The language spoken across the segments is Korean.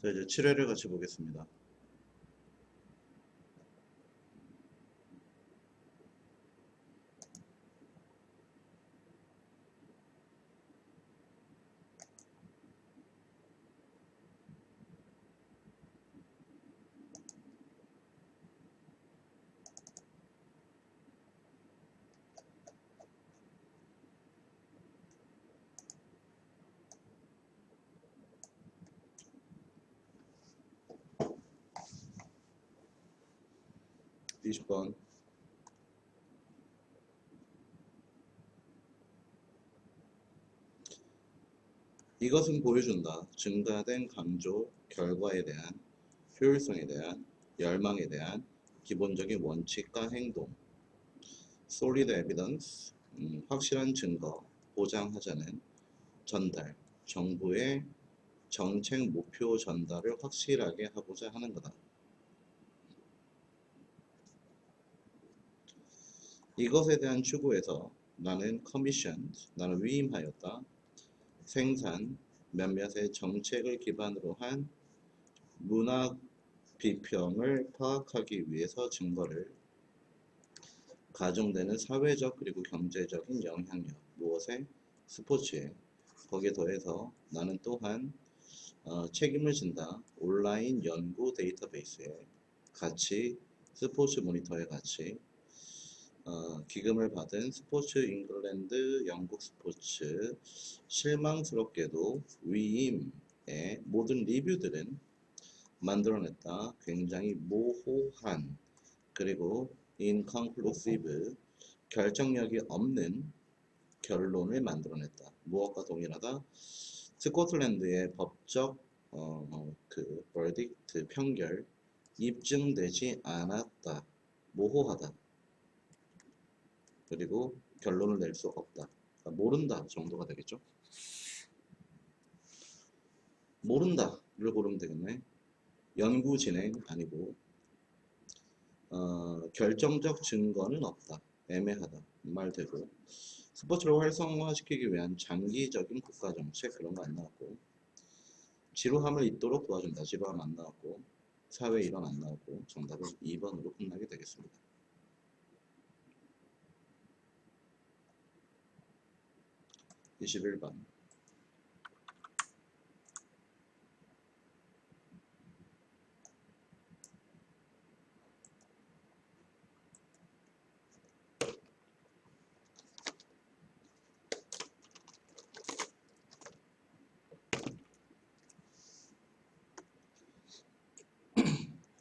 자, 이제 7회를 같이 보겠습니다. (20번) 이것은 보여준다. 증가된 강조, 결과에 대한 효율성에 대한 열망에 대한 기본적인 원칙과 행동. solid evidence, 확실한 증거, 보장하자는 전달, 정부의 정책 목표 전달을 확실하게 하고자 하는 거다. 이것에 대한 추구에서 나는 commissioned, 나는 위임하였다. 생산, 몇몇의 정책을 기반으로 한 문학 비평을 파악하기 위해서 증거를 가중되는 사회적 그리고 경제적인 영향력, 무엇에? 스포츠에. 거기에 더해서 나는 또한 책임을 진다. 온라인 연구 데이터베이스에 같이 스포츠 모니터에 같이 기금을 받은 스포츠 잉글랜드 영국 스포츠 실망스럽게도 위임의 모든 리뷰들은 만들어냈다. 굉장히 모호한 그리고 inconclusive 결정력이 없는 결론을 만들어냈다. 무엇과 동일하다? 스코틀랜드의 법적 verdict 평결 입증되지 않았다. 모호하다. 그리고 결론을 낼 수 없다. 그러니까 모른다 정도가 되겠죠. 모른다를 고르면 되겠네. 연구 진행 아니고 결정적 증거는 없다. 애매하다. 말 되고 스포츠를 활성화시키기 위한 장기적인 국가정책 그런 거 안 나왔고 지루함을 잊도록 도와준다. 지루함 안 나왔고 사회 일원 안 나왔고 정답은 2번으로 끝나게 되겠습니다. 21번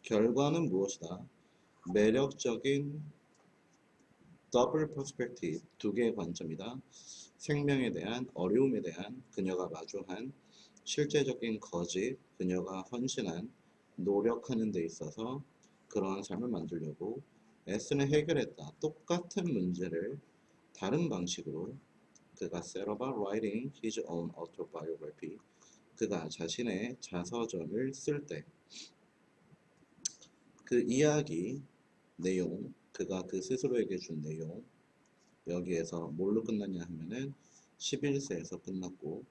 결과는 무엇이다? 매력적인 더블 퍼스펙티브 두 개의 관점이다. 생명에 대한 어려움에 대한 그녀가 마주한 실제적인 거짓, 그녀가 헌신한 노력하는 데 있어서 그러한 삶을 만들려고 S는 해결했다. 똑같은 문제를 다른 방식으로 그가 set about writing his own autobiography 그가 자신의 자서전을 쓸 때 그 이야기 내용 그가 그 스스로에게 준 내용 여기에서 뭘로 끝났냐 하면은 11세에서 끝났고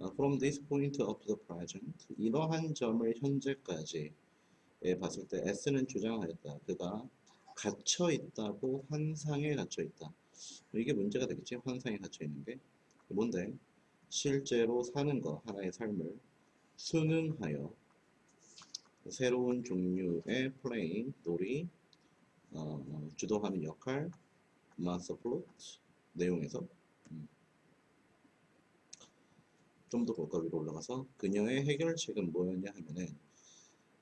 from this point up to the present 이러한 점을 현재까지 봤을 때 S는 주장하였다. 그가 갇혀 있다고 환상에 갇혀 있다. 이게 문제가 되겠지. 환상에 갇혀 있는 게 뭔데? 실제로 사는 거 하나의 삶을 순응하여 새로운 종류의 플레잉 놀이 주도하는 역할 마스터 플롯 내용에서 좀 더 볼까 위로 올라가서 그녀의 해결책은 뭐였냐 하면은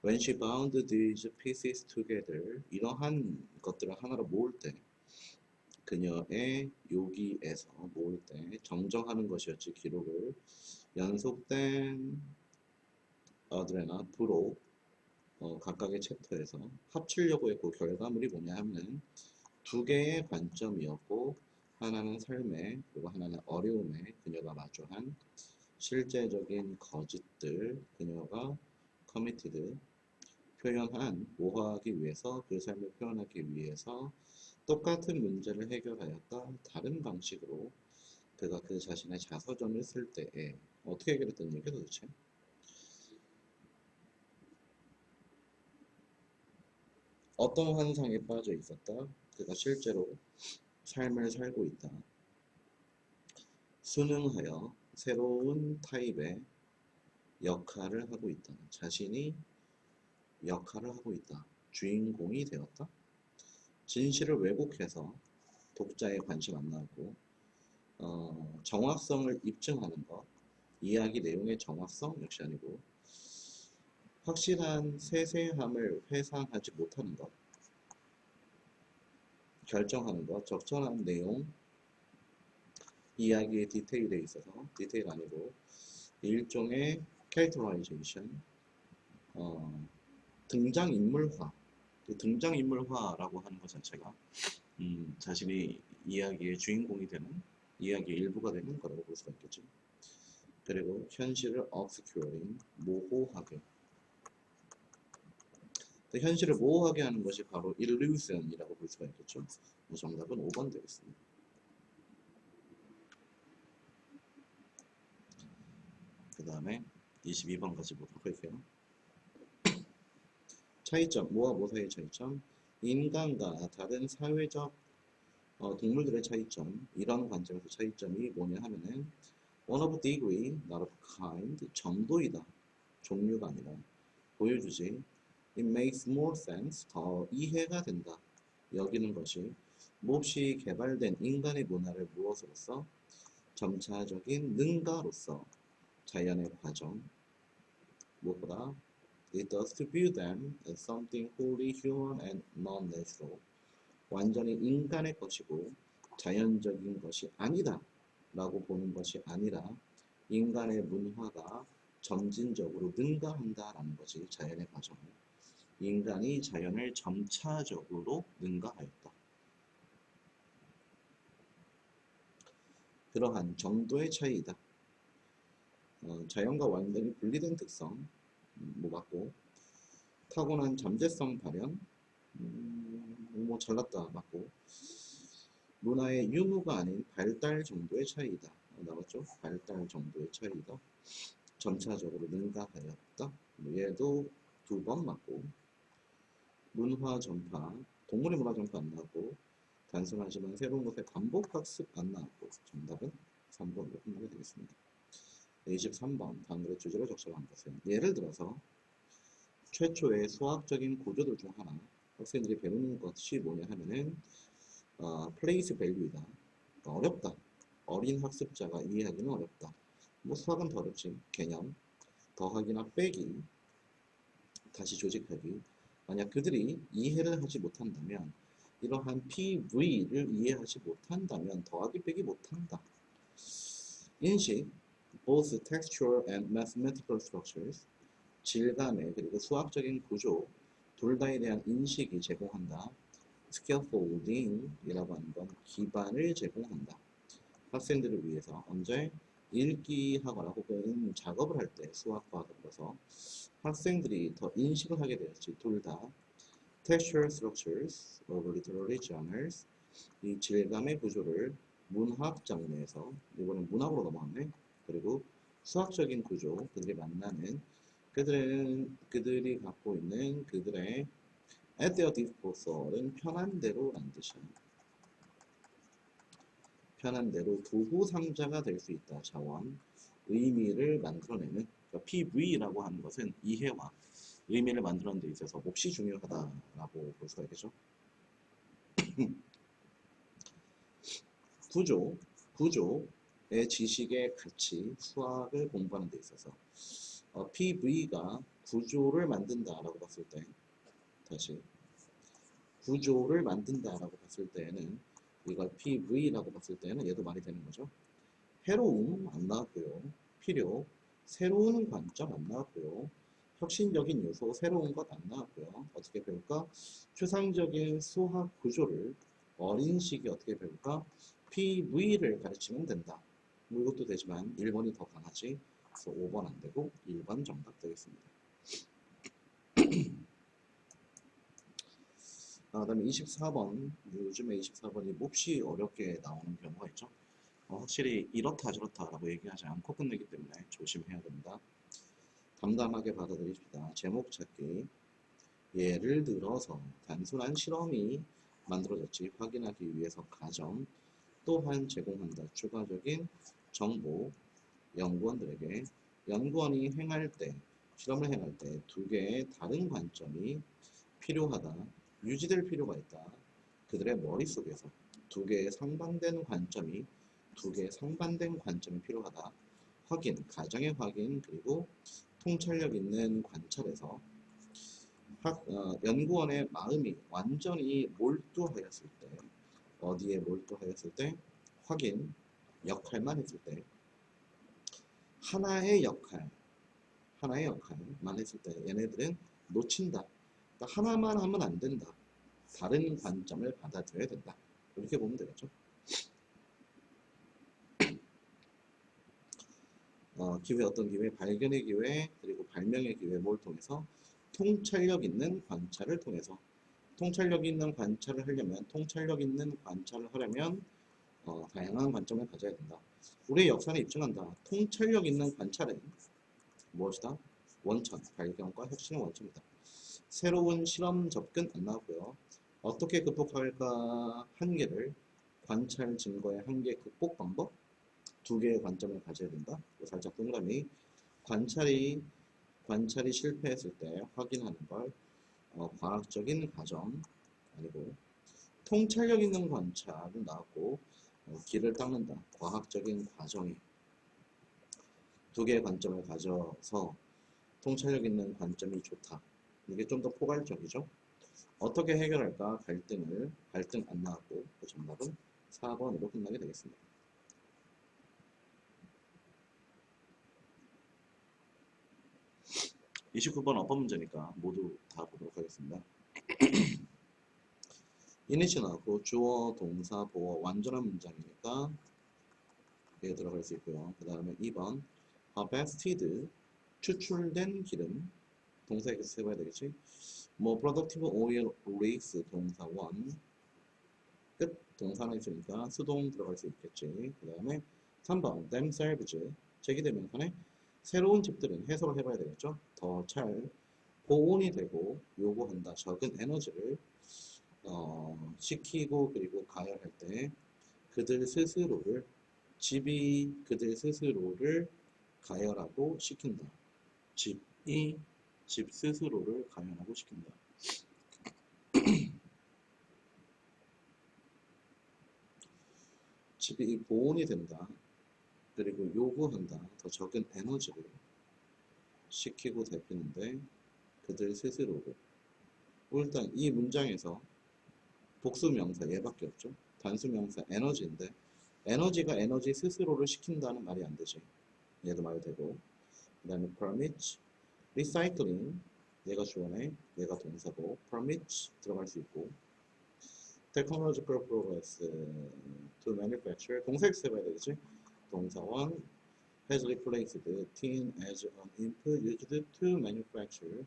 when she bound these pieces together 이러한 것들을 하나로 모을 때 그녀의 요기에서 모을 때 정정하는 것이었지 기록을 연속된 어드레나 프로 각각의 챕터에서 합치려고 했고 결과물이 뭐냐 하면 두 개의 관점이었고 하나는 삶에 그리고 하나는 어려움에 그녀가 마주한 실제적인 거짓들 그녀가 커미티드 표현한 모호하기 위해서 그 삶을 표현하기 위해서 똑같은 문제를 해결하였다. 다른 방식으로 그가 그 자신의 자서전을 쓸 때에 어떻게 해결했던 얘기야 도대체? 어떤 환상에 빠져 있었다. 그가 실제로 삶을 살고 있다. 순응하여 새로운 타입의 역할을 하고 있다. 자신이 역할을 하고 있다. 주인공이 되었다. 진실을 왜곡해서 독자의 관심 안 나고 정확성을 입증하는 것, 이야기 내용의 정확성 역시 아니고 확실한 세세함을 회상하지 못하는 것, 결정하는 것, 적절한 내용, 이야기의 디테일에 있어서 디테일 아니고 일종의 캐릭터라이제이션, 등장인물화. 등장인물화라고 하는 것 자체가 자신이 이야기의 주인공이 되는, 이야기의 일부가 되는 거라고 볼 수가 있겠죠. 그리고 현실을 obscuring, 모호하게. 현실을 모호하게 하는 것이 바로 illusion이라고 볼 수가 있겠죠. 정답은 5번 되겠습니다. 그 다음에 22번까지 보도록 할게요. 차이점, 뭐와 뭐 사이의 차이점? 인간과 다른 사회적 동물들의 차이점, 이런 관점에서 차이점이 뭐냐 하면은 one of degree, not of kind, 정도이다. 종류가 아니라 보여주지. It makes more sense, 더 이해가 된다. 여기는 것이 몹시 개발된 인간의 문화를 무엇으로써? 점차적인 능가로서 자연의 과정, 무엇보다 It does to view them as something wholly human and non-natural. 완전히 인간의 것이고 자연적인 것이 아니다 라고 보는 것이 아니라 인간의 문화가 점진적으로 능가한다 라는 것이 자연의 과정. 인간이 자연을 점차적으로 능가하였다. 그러한 정도의 차이이다. 자연과 완전히 분리된 특성, 맞고, 타고난 잠재성 발현, 뭐 잘났다, 맞고, 문화의 유무가 아닌 발달 정도의 차이다. 나왔죠? 발달 정도의 차이다. 점차적으로 능가하였다. 얘도 2번 맞고, 문화 전파, 동물의 문화 전파 안 나왔고, 단순하지만 새로운 것의 반복 학습 안 나왔고, 정답은 3번으로 끝나게 되겠습니다. 23번, 다음글의 주제로 적절한 것은 예를 들어서 최초의 수학적인 구조들 중 하나, 학생들이 배우는 것이 뭐냐 하면은 플레이스 밸류이다. 어렵다. 어린 학습자가 이해하기는 어렵다. 뭐 수학은 더 어렵지. 개념, 더하기나 빼기, 다시 조직하기. 만약 그들이 이해를 하지 못한다면, 이러한 PV를 이해하지 못한다면 더하기 빼기 못한다. 인식, both textual and mathematical structures, 질감의 그리고 수학적인 구조 둘 다에 대한 인식이 제공한다. scaffolding이라고 하는 건 기반을 제공한다. 학생들을 위해서 언제 읽기 하거나 혹은 작업을 할 때 수학과 더불어서 학생들이 더 인식을 하게 되었지. 둘 다 textual structures of literary genres, 이 질감의 구조를 문학 장르에서, 이번엔 문학으로 넘어갔네. 그리고 수학적인 구조, 그들이 만나는 그들이 갖고 있는 그들의 at their disposal은 편한 대로 라는 뜻이야. 편한 대로 도구 상자가 될 수 있다. 자원, 의미를 만들어내는, 그러니까 PV라고 하는 것은 이해와 의미를 만들어내는 데 있어서 몹시 중요하다라고 볼 수가 있겠죠. 구조의 지식의 가치, 수학을 공부하는 데 있어서 PV가 구조를 만든다라고 봤을 때, 다시 구조를 만든다라고 봤을 때에는, 이걸 PV라고 봤을 때는 얘도 말이 되는 거죠. 해로움 안 나왔고요. 필요, 새로운 관점 안 나왔고요. 혁신적인 요소, 새로운 것 안 나왔고요. 어떻게 배울까? 추상적인 수학 구조를 어린 시기 어떻게 배울까? PV를 가르치면 된다. 뭐 이것도 되지만 1번이 더 강하지. 그래서 5번 안 되고 1번 정답 되겠습니다. 그 다음에 24번, 요즘에 24번이 몹시 어렵게 나오는 경우가 있죠. 확실히 이렇다 저렇다라고 얘기하지 않고 끝내기 때문에 조심해야 됩니다. 담담하게 받아들이십시다. 제목 찾기, 예를 들어서 단순한 실험이 만들어졌지 확인하기 위해서 가정 또한 제공한다. 추가적인 정보 연구원들에게 연구원이 행할 때 실험을 행할 때 두 개의 다른 관점이 필요하다. 유지될 필요가 있다. 그들의 머릿속에서 두 개의 상반된 관점이 필요하다. 확인, 가정의 확인, 그리고 통찰력 있는 관찰에서 연구원의 마음이 완전히 몰두하였을 때, 어디에 몰두하였을 때, 확인, 역할만 했을 때, 하나의 역할만 했을 때 얘네들은 놓친다. 그러니까 하나만 하면 안 된다. 다른 관점을 받아들여야 된다. 이렇게 보면 되겠죠. 기회 어떤 기회? 발견의 기회 그리고 발명의 기회 뭘 통해서? 통찰력 있는 관찰을 통해서. 통찰력 있는 관찰을 하려면 다양한 관점을 가져야 된다. 우리의 역사는 입증한다. 통찰력 있는 관찰은 무엇이다? 원천, 발견과 혁신의 원천이다. 새로운 실험 접근 안 나오고요. 어떻게 극복할까? 한계를 관찰 증거의 한계 극복 방법 두 개의 관점을 가져야 된다. 살짝 동그라미. 관찰이 실패했을 때 확인하는 걸 과학적인 과정 아니고 통찰력 있는 관찰은 나왔고 길을 닦는다. 과학적인 과정이 두 개의 관점을 가져서 통찰력 있는 관점이 좋다. 이게 좀 더 포괄적이죠. 어떻게 해결할까? 갈등 안 나왔고 그 정답은 4번으로 끝나게 되겠습니다. 29번 어법 문제니까 모두 다 보도록 하겠습니다. 이니시 나왔고 주어, 동사, 보어 완전한 문장이니까 여기 들어갈 수 있고요. 그 다음에 2번 harvested 추출된 기름 동사 X 해봐야 되겠지. 뭐 productive oil rigs 동사 1 끝 동사는 있으니까 수동 들어갈 수 있겠지. 그 다음에 3번 themselves 제기대명사네 새로운 집들은 해석을 해봐야 되겠죠. 더 잘 보온이 되고 요구한다. 적은 에너지를 시키고 그리고 가열할 때 집이 그들 스스로를 가열하고 시킨다. 집 스스로를 가열하고 시킨다. 집이 보온이 된다. 그리고 요구한다. 더 적은 에너지를 시키고 대피는데 그들 스스로를. 일단 이 문장에서 복수명사 얘밖에 없죠. 단수명사 에너지인데 에너지가 에너지 스스로를 시킨다는 말이 안 되지. 얘도 말 되고. 그 다음에 permit, recycling 얘가 주어네. 얘가 동사고 permit 들어갈 수 있고 technological progress to manufacture 동사 X 해봐야 되겠지. 동사 1 has replaced tin as an input used to manufacture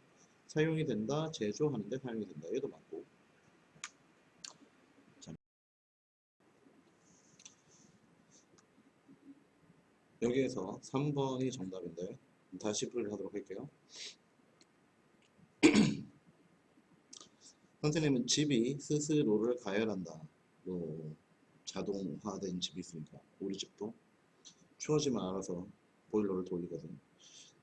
사용이 된다. 제조하는데 사용이 된다. 얘도 맞고 여기에서 3번이 정답인데 다시 풀이를 하도록 할게요. 선생님은 집이 스스로를 가열한다. 자동화된 집이 있으니까 우리 집도 추워지면 알아서 보일러를 돌리거든.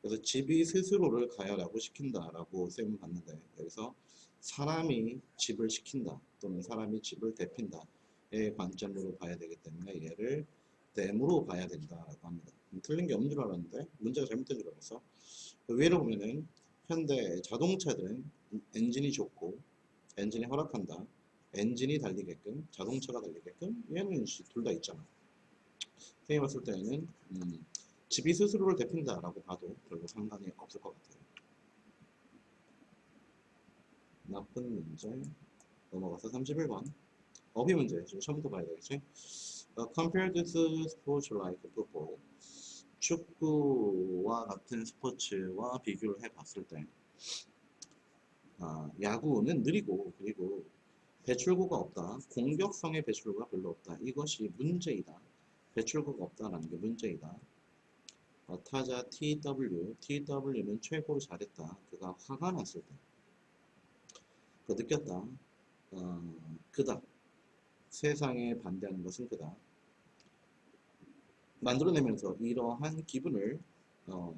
그래서 집이 스스로를 가열하고 시킨다라고 쌤은 봤는데 여기서 사람이 집을 시킨다 또는 사람이 집을 데핀다의 관점으로 봐야 되기 때문에 얘를 댐으로 봐야 된다라고 합니다. 틀린 게 없는 줄 알았는데 문제가 잘못된 줄 알았어. 의외로 보면은 현대 자동차들은 엔진이 좋고 엔진이 허락한다. 엔진이 달리게끔 자동차가 달리게끔 얘는 둘 다 있잖아. 선생님 봤을 때는 집이 스스로를 데핀다라고 봐도 별로 상관이 없을 것 같아요. 나쁜 문제 넘어가서 31번 어휘 문제 좀 처음부터 봐야 되겠지. Compared to sports like football 축구와 같은 스포츠와 비교를 해봤을 때 야구는 느리고 그리고 배출구가 없다. 공격성의 배출구가 별로 없다. 이것이 문제이다. 배출구가 없다라는 게 문제이다. 타자 TW는 최고로 잘했다. 그가 화가 났을 때 느꼈다. 그다. 세상에 반대하는 것은 그다. 만들어내면서 이러한 기분을 어,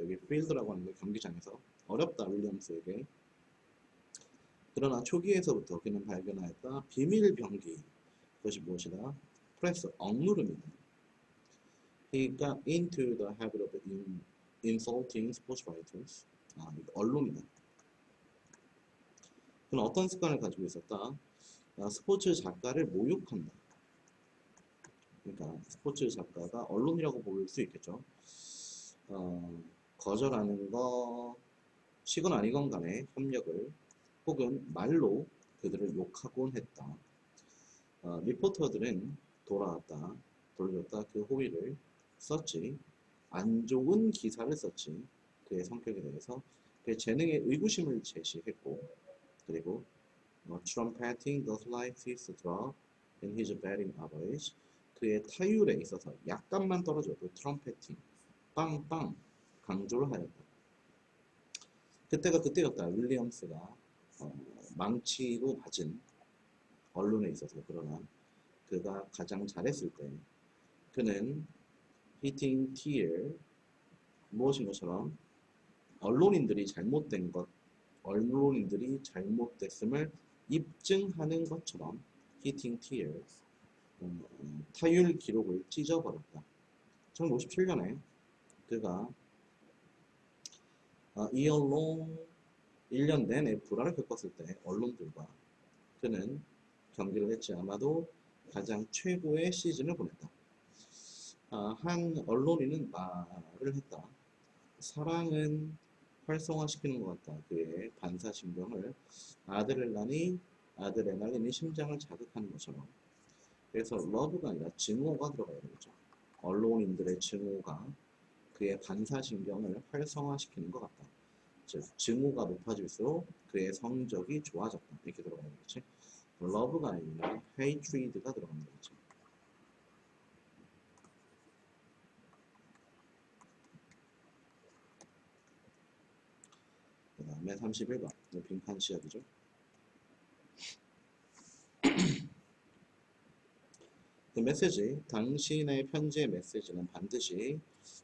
여기 필드라고 하는 게 경기장에서 어렵다 윌리엄스에게. 그러나 초기에서부터 그는 발견하였다. 비밀 병기. 그것이 무엇이다? 프레스 억누름이다. He got into the habit of insulting sportswriters. 이거 언론이다. 그는 어떤 습관을 가지고 있었다? 스포츠 작가를 모욕한다. 그러니까 스포츠 작가가 언론이라고 볼 수 있겠죠. 거절하는 것이건 아니건 간에 협력을 혹은 말로 그들을 욕하곤 했다. 리포터들은 돌려줬다. 그 호의를 썼지. 안 좋은 기사를 썼지. 그의 성격에 대해서 그의 재능에 의구심을 제시했고, 그리고 trumpeting the slightest drop in his batting average. 그의 타율에 있어서 약간만 떨어져도 트럼펫팅, 빵빵 강조를 하였다. 그때가 그때였다. 윌리엄스가 망치고 맞은 언론에 있어서. 그러나 그가 가장 잘했을 때 그는 hitting tear 무엇인 것처럼 언론인들이 잘못됐음을 입증하는 것처럼 hitting tear 타율 기록을 찢어버렸다. 1957년에 그가 이어롱 1년 내내 불화를 겪었을 때 언론들과 그는 경기를 했지. 아마도 가장 최고의 시즌을 보냈다. 한 언론인은 말을 했다. 사랑은 활성화시키는 것 같다. 그의 반사신경을 아드레날린이 심장을 자극하는 것처럼. 그래서 러브가 아니라 증오가 들어가야 되겠죠. 언론인들의 증오가 그의 반사신경을 활성화시키는 것 같다. 즉 증오가 높아질수록 그의 성적이 좋아졌다. 이렇게 들어가야 되겠지. 러브가 아니라 hatred가 들어가는 거겠지. 그 다음에 31번 빈칸 시작이죠. 그 메시지, 당신의 편지의 메시지는 반드시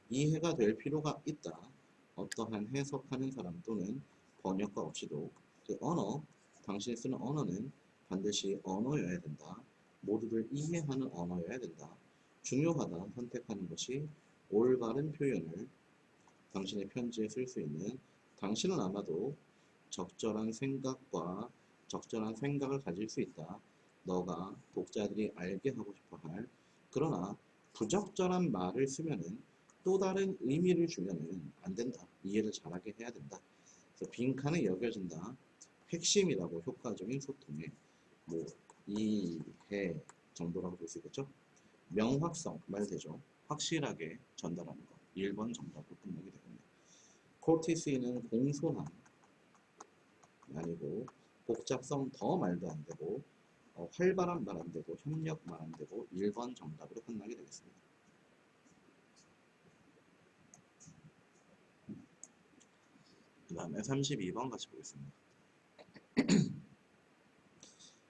이해가 될 필요가 있다. 어떠한 해석하는 사람 또는 번역가 없이도 그 언어, 당신이 쓰는 언어는 반드시 언어여야 된다. 모두들 이해하는 언어여야 된다. 중요하다. 선택하는 것이 올바른 표현을 당신의 편지에 쓸 수 있는. 당신은 아마도 적절한 생각을 가질 수 있다. 너가 독자들이 알게 하고 싶어 할. 그러나 부적절한 말을 쓰면은 또 다른 의미를 주면은 안 된다. 이해를 잘하게 해야 된다. 그래서 빈칸에 여겨진다. 핵심이라고. 효과적인 소통에 이해 정도라고 볼 수 있겠죠. 명확성 말 되죠. 확실하게 전달하는 것. 1번 정답으로 끝나게 되겠네요. 코티스는 공손함 아니고 복잡성 더 말도 안 되고 활발한 말 안 되고 협력 말 안 되고 1번 정답으로 끝나게 되겠습니다. 그 다음에 32번 같이 보겠습니다.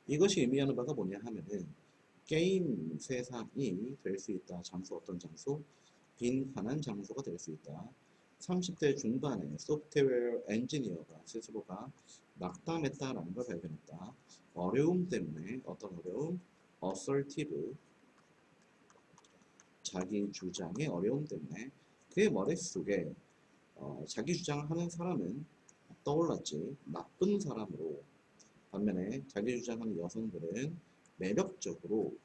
이것이 의미하는 바가 뭐냐 하면은 게임 세상이 될 수 있다. 장소 어떤 장소? 빈칸한 장소가 될 수 있다. 30대 중반에 소프트웨어 엔지니어가 스스로가 낙담했다라는 걸 발견했다. 어려움 때문에. 어떤 어려움? assertive 자기 주장의 어려움 때문에 그의 머릿속에 자기 주장을 하는 사람은 떠올랐지. 나쁜 사람으로. 반면에 자기 주장하는 여성들은 매력적으로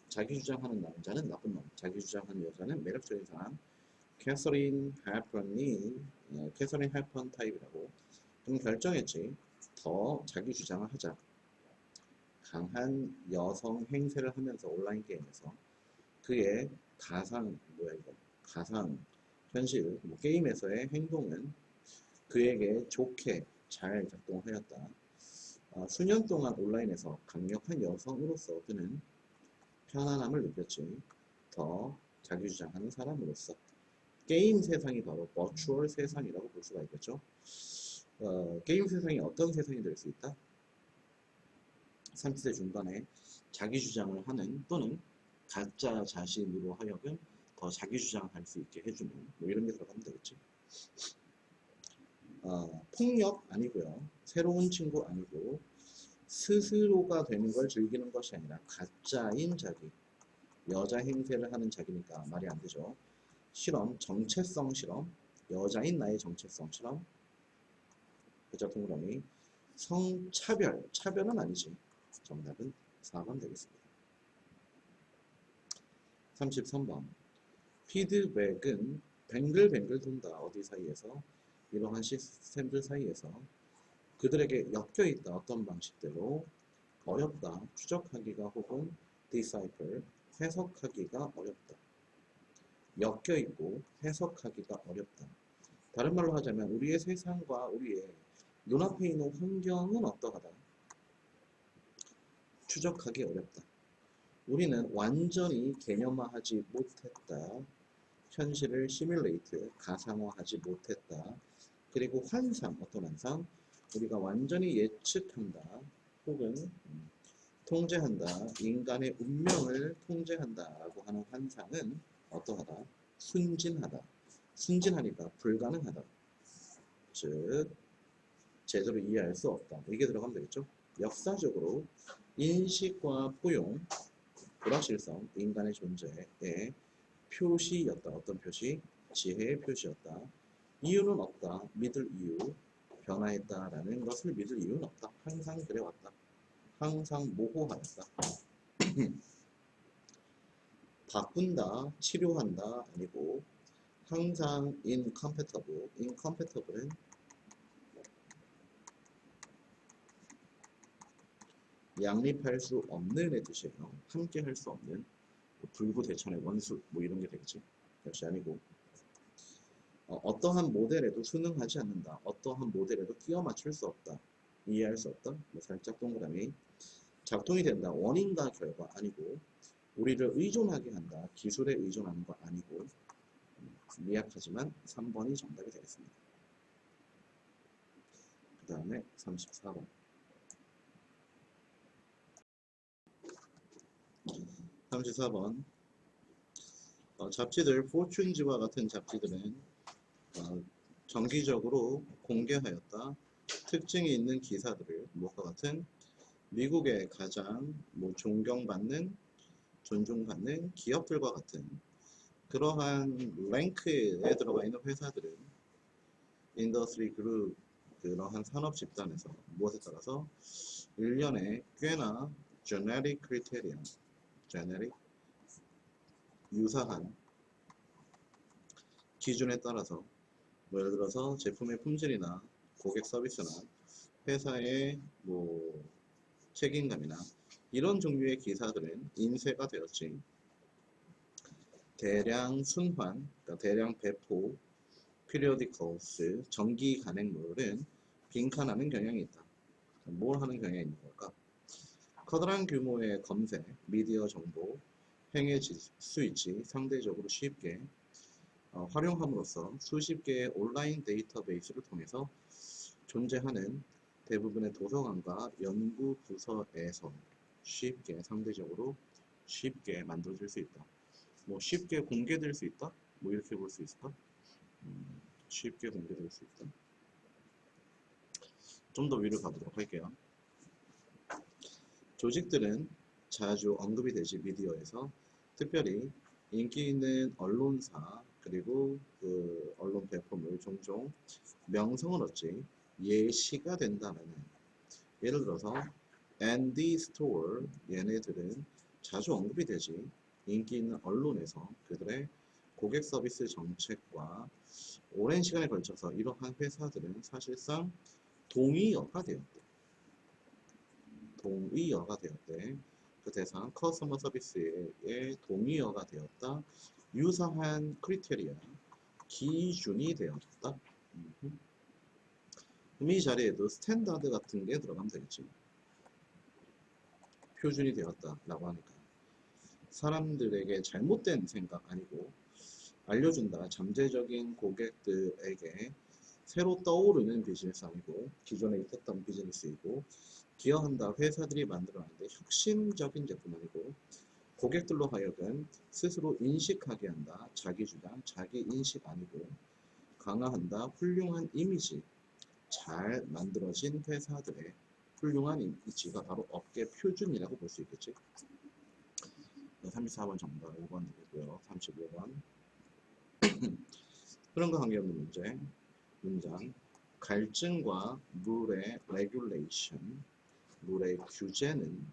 자기 주장하는 남자는 나쁜 놈, 자기 주장하는 여자는 매력적인 사람. 캐서린 할펀 타입이라고. 좀 결정했지. 더 자기 주장을 하자. 강한 여성 행세를 하면서 온라인 게임에서 그의 가상 현실 게임에서의 행동은 그에게 좋게 잘 작동하였다. 수년 동안 온라인에서 강력한 여성으로서 그는 편안함을 느꼈지. 더 자기 주장하는 사람으로서. 게임 세상이 바로 버추얼 세상이라고 볼 수가 있겠죠. 게임 세상이 어떤 세상이 될 수 있다? 30대 중반에 자기 주장을 하는 또는 가짜 자신으로 하여금 더 자기 주장을 할 수 있게 해주는 뭐 이런 게 들어가면 되겠지. 폭력 아니고요. 새로운 친구 아니고 스스로가 되는 걸 즐기는 것이 아니라 가짜인 자기. 여자 행세를 하는 자기니까 말이 안 되죠. 실험, 정체성 실험, 여자인 나의 정체성 실험. 그죠, 동그라미. 성차별, 차별은 아니지. 정답은 4번 되겠습니다. 33번. 피드백은 뱅글뱅글 돈다. 어디 사이에서? 이러한 시스템들 사이에서 그들에게 엮여있다. 어떤 방식대로 어렵다. 추적하기가 혹은 decipher, 해석하기가 어렵다. 엮여있고 해석하기가 어렵다. 다른 말로 하자면 우리의 세상과 우리의 눈앞에 있는 환경은 어떠하다. 추적하기 어렵다. 우리는 완전히 개념화하지 못했다. 현실을 시뮬레이트, 가상화하지 못했다. 그리고 환상, 어떤 환상? 우리가 완전히 예측한다. 혹은 통제한다. 인간의 운명을 통제한다라고 하는 환상은 어떠하다? 순진하다. 순진하니까 불가능하다. 즉 제대로 이해할 수 없다. 이게 들어가면 되겠죠? 역사적으로 인식과 포용, 불확실성, 인간의 존재의 표시였다. 어떤 표시? 지혜의 표시였다. 이유는 없다. 믿을 이유. 변화했다라는 것을 믿을 이유는 없다. 항상 그래왔다. 항상 모호하였다. 바꾼다, 치료한다 아니고 항상 incompatible. incompatible은 양립할 수 없는의 뜻이에요. 함께 할 수 없는 불구대천의 원수 뭐 이런 게 되겠지. 역시 아니고 어떠한 모델에도 순응하지 않는다. 어떠한 모델에도 끼워 맞출 수 없다. 이해할 수 없다. 뭐 살짝 동그라미. 작동이 된다. 원인과 결과 아니고 우리를 의존하게 한다. 기술에 의존하는 거 아니고 미약하지만 3번이 정답이 되겠습니다. 그 다음에 34번. 34번. 잡지들, 포춘지와 같은 잡지들은 정기적으로 공개하였다. 특징이 있는 기사들을 무엇과 같은 미국의 가장 존중받는 기업들과 같은 그러한 랭크에 들어가 있는 회사들은 인더스트리 그룹 그러한 산업 집단에서 무엇에 따라서 1년에 꽤나 generic criterion, generic 유사한 기준에 따라서 뭐 예를 들어서 제품의 품질이나 고객 서비스나 회사의 책임감이나 이런 종류의 기사들은 인쇄가 되었지. 대량 순환, 그러니까 대량 배포, periodicals, 정기 간행물은 빈칸하는 경향이 있다. 뭘 하는 경향이 있는 걸까? 커다란 규모의 검색, 미디어 정보, 행의 스위치 상대적으로 쉽게 활용함으로써 수십 개의 온라인 데이터베이스를 통해서 존재하는 대부분의 도서관과 연구 부서에서 상대적으로 쉽게 만들어질 수 있다. 쉽게 공개될 수 있다? 이렇게 볼 수 있을까? 쉽게 공개될 수 있다. 좀 더 위로 가보도록 할게요. 조직들은 자주 언급이 되지 미디어에서 특별히 인기 있는 언론사 그리고 그 언론 배포물 종종 명성을 얻지 예시가 된다는 예를 들어서 앤디 스토어 얘네들은 자주 언급이 되지 인기 있는 언론에서 그들의 고객 서비스 정책과 오랜 시간에 걸쳐서 이러한 회사들은 사실상 동의어가 되었대. 동의어가 되었대. 그 대상 커스터머 서비스의 동의어가 되었다. 유사한 크리테리아, 기준이 되었다. 그럼 이 자리에도 스탠다드 같은 게 들어가면 되겠지. 표준이 되었다라고 하니까 사람들에게 잘못된 생각 아니고 알려준다. 잠재적인 고객들에게 새로 떠오르는 비즈니스 아니고 기존에 있었던 비즈니스이고 기여한다 회사들이 만들어내는데 혁신적인 제품 아니고 고객들로 하여금 스스로 인식하게 한다 자기 주장 자기 인식 아니고 강화한다 훌륭한 이미지 잘 만들어진 회사들의 훌륭한 이미지가 바로 업계 표준이라고 볼 수 있겠지. 34번 정답 5번 되고요. 35번 흐름과 관계없는 문장 갈증과 물의 레귤레이션 물의 규제는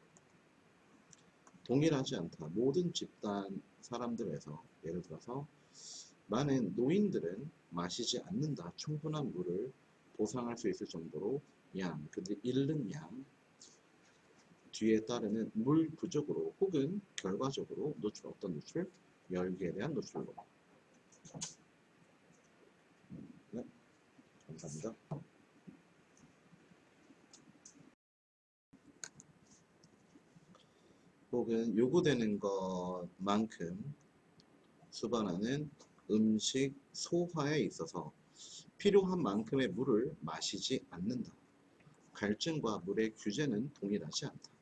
동일하지 않다. 모든 집단 사람들에서 예를 들어서 많은 노인들은 마시지 않는다. 충분한 물을 보상할 수 있을 정도로 그들이 잃는 양 뒤에 따르는 물 부족으로 혹은 결과적으로 어떤 노출? 열기에 대한 노출로. 네, 감사합니다. 혹은 요구되는 것만큼 수반하는 음식 소화에 있어서 필요한 만큼의 물을 마시지 않는다. 갈증과 물의 규제는 동일하지 않다.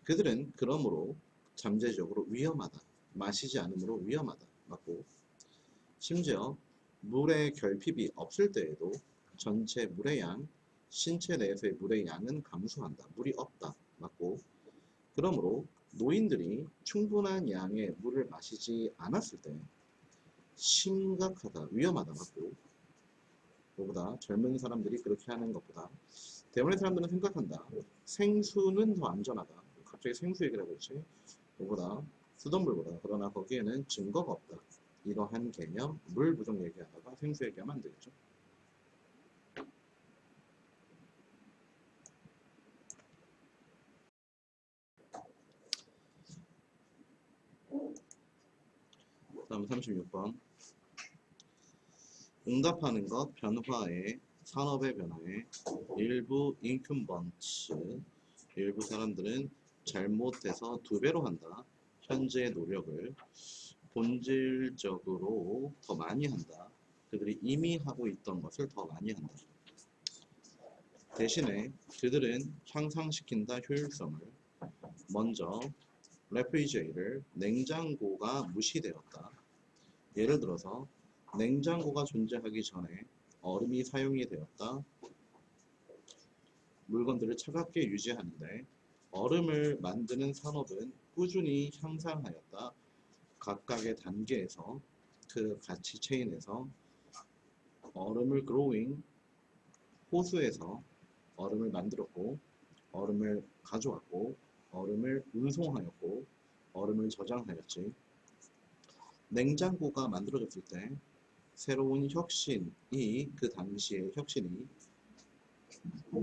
그들은 그러므로 잠재적으로 위험하다. 마시지 않으므로 위험하다. 맞고 심지어 물의 결핍이 없을 때에도 전체 물의 양, 신체 내에서의 물의 양은 감소한다. 물이 없다. 맞고 그러므로 노인들이 충분한 양의 물을 마시지 않았을 때 심각하다, 위험하다. 맞고 그보다 젊은 사람들이 그렇게 하는 것보다 대부분의 사람들은 생각한다. 생수는 더 안전하다. 갑자기 생수 얘기를 하고 있지. 그보다 수돗물보다. 그러나 거기에는 증거가 없다. 이러한 개념, 물 부족 얘기하다가 생수 얘기하면 안 되겠죠. 다음 36번. 응답하는 것, 변화에, 산업의 변화에 일부 인큐번츠, 일부 사람들은 잘못해서 2배로 한다. 현재의 노력을 본질적으로 더 많이 한다. 그들이 이미 하고 있던 것을 더 많이 한다. 대신에 그들은 향상시킨다 효율성을. 먼저 레프리저레이터 냉장고가 무시되었다. 예를 들어서 냉장고가 존재하기 전에 얼음이 사용이 되었다. 물건들을 차갑게 유지하는데 얼음을 만드는 산업은 꾸준히 향상하였다. 각각의 단계에서 그 가치 체인에서 얼음을 그로잉 호수에서 얼음을 만들었고 얼음을 가져왔고 얼음을 운송하였고 얼음을 저장하였지. 냉장고가 만들어졌을 때 새로운 혁신이 그 당시의 혁신이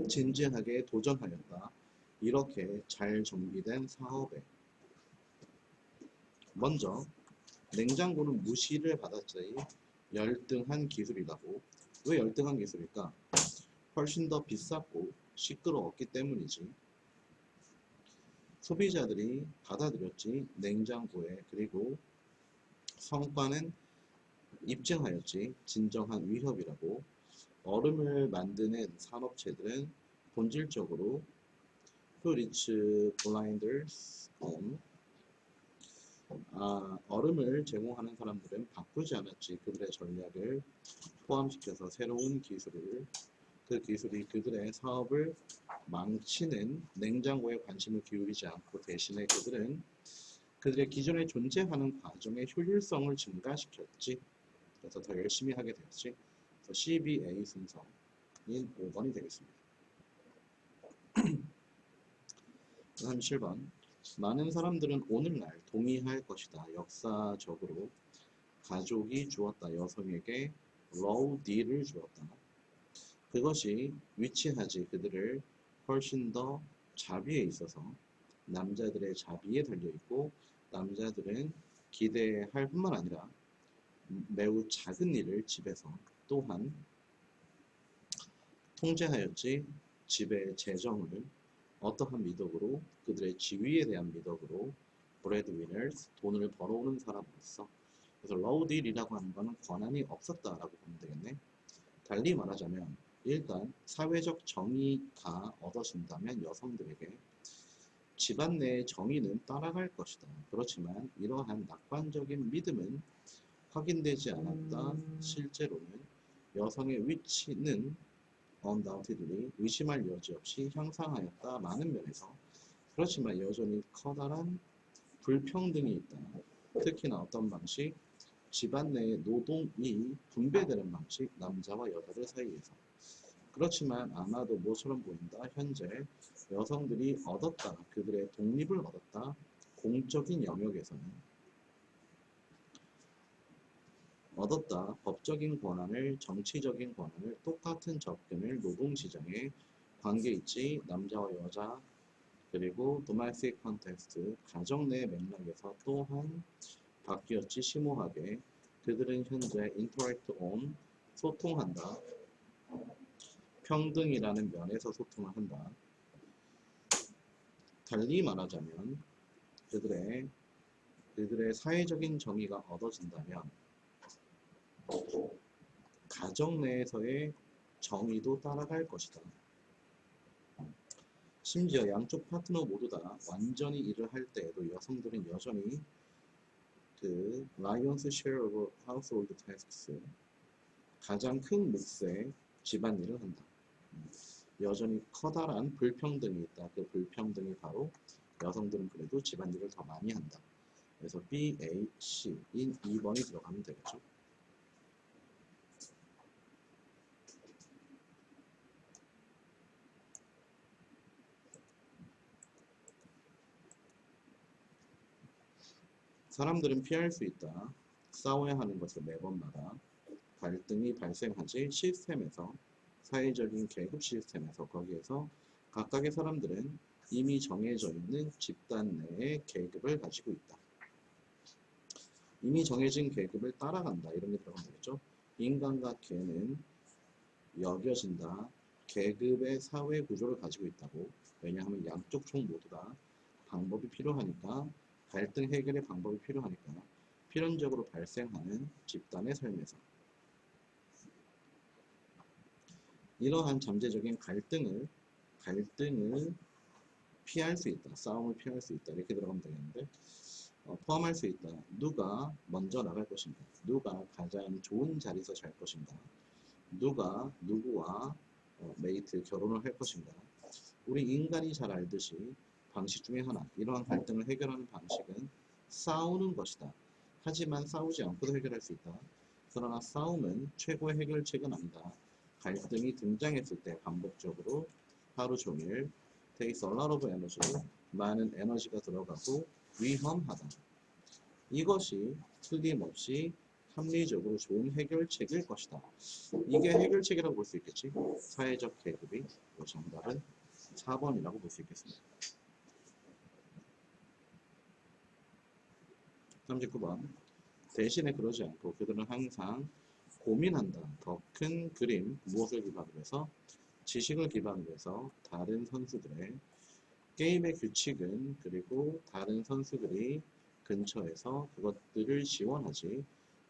진지하게 도전하였다. 이렇게 잘 정비된 사업에 먼저 냉장고는 무시를 받았지. 열등한 기술이라고. 왜 열등한 기술일까? 훨씬 더 비쌌고 시끄러웠기 때문이지. 소비자들이 받아들였지. 냉장고에. 그리고 성과는 입증하였지. 진정한 위협이라고. 얼음을 만드는 산업체들은 본질적으로 Put its blinders on. 얼음을 제공하는 사람들은 바꾸지 않았지. 그들의 전략을 포함시켜서 새로운 기술을 그 기술이 그들의 사업을 망치는 냉장고에 관심을 기울이지 않고 대신에 그들은 그들의 기존에 존재하는 과정의 효율성을 증가시켰지. 그래서 더 열심히 하게 되었지. 그래서 CBA 순서인 5번이 되겠습니다. 37번. 많은 사람들은 오늘날 동의할 것이다. 역사적으로 가족이 주었다. 여성에게 low D를 주었다. 그것이 위치하지 그들을 훨씬 더 자비에 있어서 남자들의 자비에 달려있고 남자들은 기대할 뿐만 아니라 매우 작은 일을 집에서 또한 통제하였지. 집의 재정을 어떠한 미덕으로 그들의 지위에 대한 미덕으로 브레드위너스 돈을 벌어오는 사람으로서 그래서 low deal이라고 하는 거는 권한이 없었다라고 보면 되겠네. 달리 말하자면 일단 사회적 정의가 얻어진다면 여성들에게 집안 내의 정의는 따라갈 것이다. 그렇지만 이러한 낙관적인 믿음은 확인되지 않았다. 실제로는 여성의 위치는 undoubtedly 의심할 여지 없이 향상하였다. 많은 면에서. 그렇지만 여전히 커다란 불평등이 있다. 특히나 어떤 방식, 집안 내의 노동이 분배되는 방식, 남자와 여자들 사이에서. 그렇지만 아마도 모처럼 보인다. 현재 여성들이 얻었다. 그들의 독립을 얻었다. 공적인 영역에서는 얻었다. 법적인 권한을, 정치적인 권한을, 똑같은 접근을 노동시장에 관계있지 남자와 여자 그리고 domestic context, 가정 내 맥락에서 또한 바뀌었지 심오하게. 그들은 현재 interact on, 소통한다. 평등이라는 면에서 소통을 한다. 달리 말하자면 그들의 사회적인 정의가 얻어진다면 가정 내에서의 정의도 따라갈 것이다. 심지어 양쪽 파트너 모두 다 완전히 일을 할 때에도 여성들은 여전히 그 lion's share of household tasks, 가장 큰 몫의 집안일을 한다. 여전히 커다란 불평등이 있다. 그 불평등이 바로 여성들은 그래도 집안일을 더 많이 한다. 그래서 B, A, C인 2번이 들어가면 되겠죠. 사람들은 피할 수 있다. 싸워야 하는 것을 매번마다. 갈등이 발생하지 시스템에서, 사회적인 계급 시스템에서. 거기에서 각각의 사람들은 이미 정해져 있는 집단 내의 계급을 가지고 있다. 이미 정해진 계급을 따라간다. 이런 게 들어가면 되겠죠. 인간과 개는 여겨진다. 계급의 사회 구조를 가지고 있다고. 왜냐하면 양쪽 총 모두 다 방법이 필요하니까, 갈등 해결의 방법이 필요하니까 필연적으로 발생하는 집단의 삶에서 이러한 잠재적인 갈등을 피할 수 있다. 싸움을 피할 수 있다. 이렇게 들어가면 되겠는데, 포함할 수 있다. 누가 먼저 나갈 것인가? 누가 가장 좋은 자리에서 잘 것인가? 누가 누구와 메이트 결혼을 할 것인가? 우리 인간이 잘 알듯이 방식 중에 하나, 이러한 갈등을 해결하는 방식은 싸우는 것이다. 하지만 싸우지 않고도 해결할 수 있다. 그러나 싸움은 최고의 해결책은 아니다. 갈등이 등장했을 때 반복적으로 하루 종일 takes a lot of energy, 많은 에너지가 들어가고 위험하다. 이것이 틀림없이 합리적으로 좋은 해결책일 것이다. 이게 해결책이라고 볼 수 있겠지. 사회적 계급이. 정답은 4번이라고 볼 수 있겠습니다. 39번. 대신에 그러지 않고 그들은 항상 고민한다. 더 큰 그림, 무엇을 기반으로 해서? 지식을 기반으로 해서 다른 선수들의 게임의 규칙은, 그리고 다른 선수들이 근처에서 그것들을 지원하지.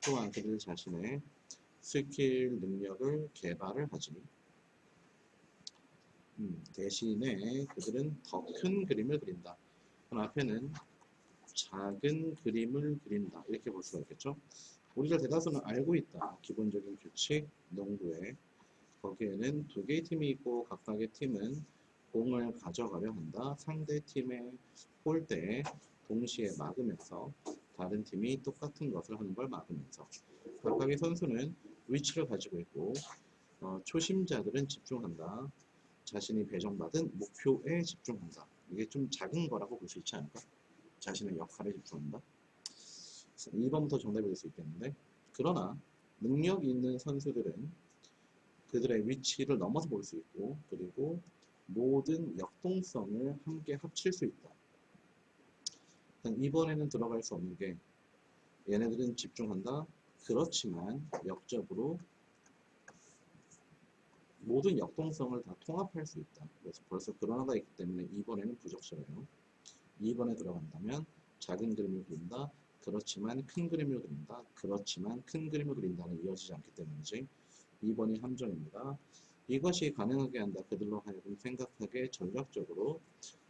또한 그들 자신의 스킬, 능력을 개발을 하지. 대신에 그들은 더 큰 그림을 그린다. 그 앞에는 작은 그림을 그린다. 이렇게 볼 수가 있겠죠. 우리가 대다수는 알고 있다. 기본적인 규칙, 농구에. 거기에는 두 개의 팀이 있고 각각의 팀은 공을 가져가려 한다. 상대 팀의 골대에 동시에 막으면서 다른 팀이 똑같은 것을 하는 걸 막으면서 각각의 선수는 위치를 가지고 있고 초심자들은 집중한다. 자신이 배정받은 목표에 집중한다. 이게 좀 작은 거라고 볼 수 있지 않을까? 자신의 역할에 집중한다. 2번부터 정답이 될 수 있겠는데, 그러나 능력이 있는 선수들은 그들의 위치를 넘어서 볼 수 있고, 그리고 모든 역동성을 함께 합칠 수 있다. 이번에는 들어갈 수 없는 게, 얘네들은 집중한다. 그렇지만 역적으로 모든 역동성을 다 통합할 수 있다. 그래서 벌써 그러나가 있기 때문에 2번에는 부적절해요. 2번에 들어간다면 작은 그림을 그린다. 그렇지만 큰 그림을 그린다. 그렇지만 큰 그림을 그린다는 이어지지 않기 때문이지. 2번이 함정입니다. 이것이 가능하게 한다. 그들로 하여금 생각하게 전략적으로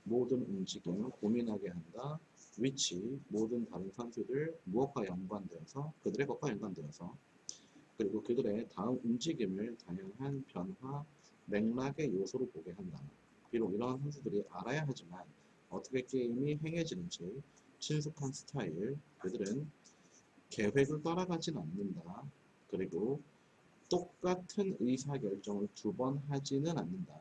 모든 움직임을 고민하게 한다. 위치, 모든 다른 선수들 무엇과 연관되어서 그들의 것과 연관되어서 그리고 그들의 다음 움직임을 다양한 변화, 맥락의 요소로 보게 한다. 비록 이러한 선수들이 알아야 하지만 어떻게 게임이 행해지는지 친숙한 스타일, 그들은 계획을 따라가진 않는다. 그리고 똑같은 의사결정을 두 번 하지는 않는다.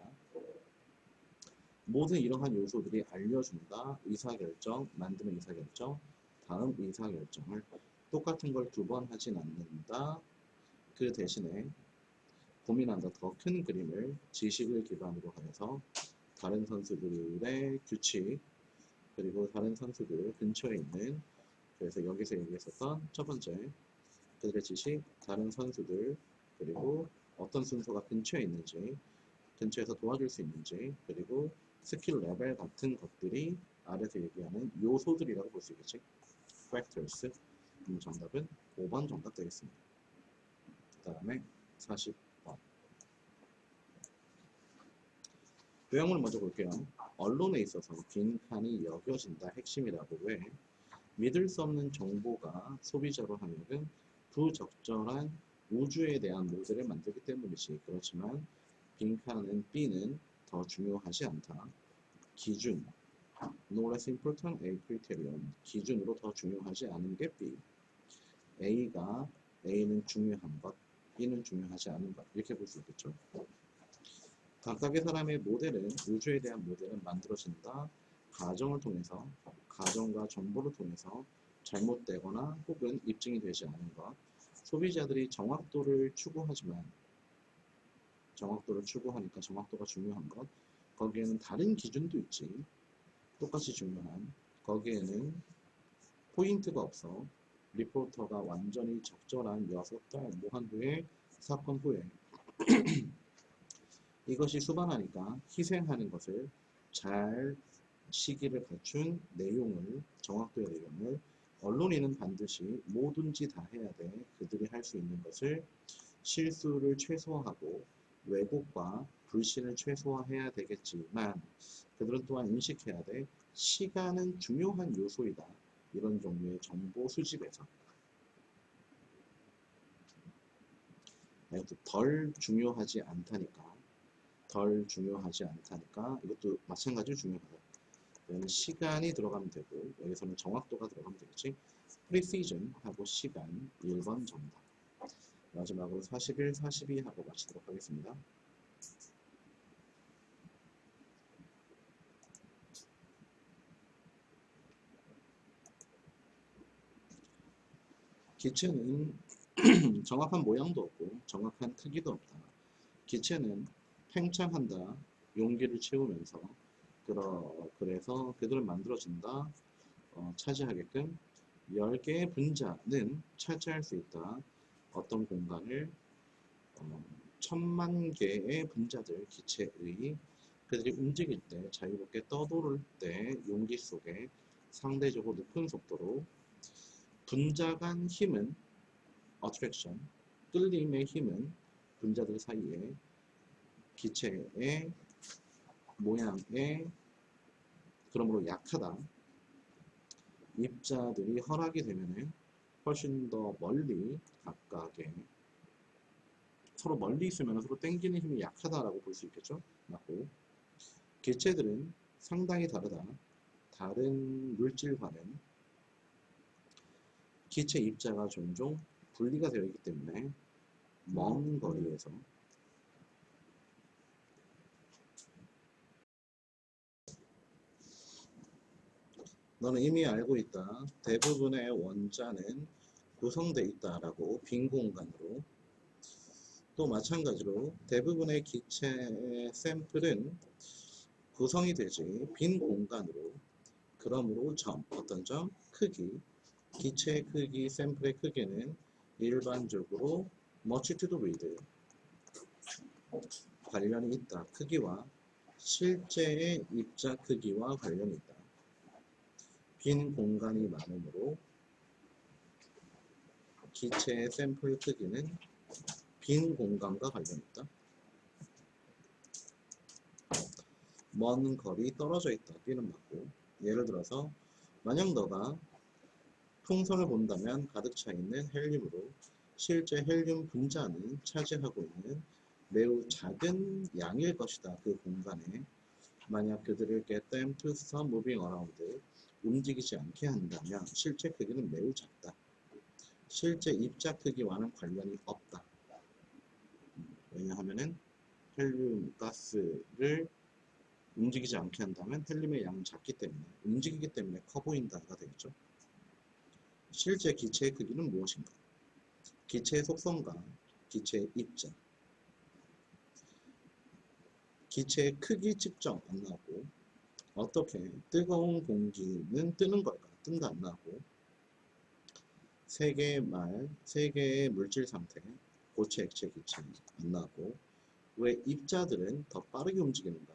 모든 이러한 요소들이 알려준다. 의사결정, 만드는 의사결정, 다음 의사결정을 똑같은 걸 두 번 하진 않는다. 그 대신에 고민한다. 더 큰 그림을 지식을 기반으로 하여서 다른 선수들의 규칙 그리고 다른 선수들 근처에 있는 그래서 여기서 얘기했었던 첫 번째 그들의 지식, 다른 선수들 그리고 어떤 순서가 근처에 있는지 근처에서 도와줄 수 있는지 그리고 스킬 레벨 같은 것들이 아래서 얘기하는 요소들이라고 볼 수 있겠지. factors. 정답은 5번 정답 되겠습니다. 그 다음에 40번. 요약문을 먼저 볼게요. 언론에 있어서 빈칸이 여겨진다 핵심이라고 왜? 믿을 수 없는 정보가 소비자로 하여금 부적절한 우주에 대한 모델을 만들기 때문이지. 그렇지만 빈칸은 B는 더 중요하지 않다. 기준, no less important A criterion. 기준으로 더 중요하지 않은 게 B. A는 중요한 것, B는 중요하지 않은 것. 이렇게 볼 수 있겠죠. 각각의 사람의 모델은 우주에 대한 모델은 만들어진다. 가정을 통해서, 가정과 정보를 통해서 잘못되거나 혹은 입증이 되지 않은 것. 소비자들이 정확도를 추구하지만 정확도를 추구하니까 정확도가 중요한 것. 거기에는 다른 기준도 있지. 똑같이 중요한. 거기에는 포인트가 없어. 리포터가 완전히 적절한 6달 모한 후에 사건 후에 이것이 수반하니까 희생하는 것을 잘 시기를 갖춘 내용을 정확도의 내용을 언론인은 반드시 뭐든지 다 해야 돼. 그들이 할 수 있는 것을 실수를 최소화하고 왜곡과 불신을 최소화해야 되겠지만 그들은 또한 인식해야 돼. 시간은 중요한 요소이다. 이런 종류의 정보 수집에서 이것도 덜 중요하지 않다니까 이것도 마찬가지로 중요하다. 여기는 시간이 들어가면 되고 여기서는 정확도가 들어가면 되겠지. precision 하고 시간 1번 정답. 마지막으로 41, 42 하고 마치도록 하겠습니다. 기체는 정확한 모양도 없고 정확한 크기도 없다. 기체는 팽창한다. 용기를 채우면서 그래서 그들을 만들어진다. 차지하게끔 10개의 분자는 차지할 수 있다. 어떤 공간을 1000만 개의 분자들 기체의 그들이 움직일 때 자유롭게 떠도를 때 용기 속에 상대적으로 높은 속도로 분자 간 힘은 attraction, 끌림의 힘은 분자들 사이에 기체의 모양에 그러므로 약하다. 입자들이 허락이 되면 훨씬 더 멀리 각각의 서로 멀리 있으면 서로 당기는 힘이 약하다라고 볼 수 있겠죠. 맞고 기체들은 상당히 다르다. 다른 물질과는 기체 입자가 종종 분리가 되어 있기 때문에 먼 거리에서 너는 이미 알고 있다. 대부분의 원자는 구성되어 있다라고 빈 공간으로 또 마찬가지로 대부분의 기체 샘플은 구성이 되지 빈 공간으로 그러므로 어떤 점? 크기 기체의 크기, 샘플의 크기는 일반적으로 multitude with 관련이 있다. 크기와 실제의 입자 크기와 관련이 있다. 빈 공간이 많으므로 기체의 샘플 크기는 빈 공간과 관련있다. 먼 거리 떨어져 있다. B는 맞고. 예를 들어서 만약 너가 풍선을 본다면 가득 차 있는 헬륨으로 실제 헬륨 분자는 차지하고 있는 매우 작은 양일 것이다. 그 공간에 만약 그들을 get them to stop moving around 움직이지 않게 한다면 실제 크기는 매우 작다. 실제 입자 크기와는 관련이 없다. 왜냐하면은 헬륨 가스를 움직이지 않게 한다면 헬륨의 양은 작기 때문에 움직이기 때문에 커 보인다가 되겠죠. 실제 기체의 크기는 무엇인가? 기체의 속성과 기체의 입자, 기체의 크기 측정 안 나오고 어떻게 뜨거운 공기는 뜨는 걸까? 뜬다 안 나오고 세 개의 물질 상태, 고체, 액체, 기체 안 나오고 왜 입자들은 더 빠르게 움직이는가?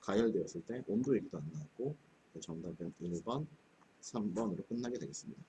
가열되었을 때 온도 얘기도 안 나오고 정답은 1번, 3번으로 끝나게 되겠습니다.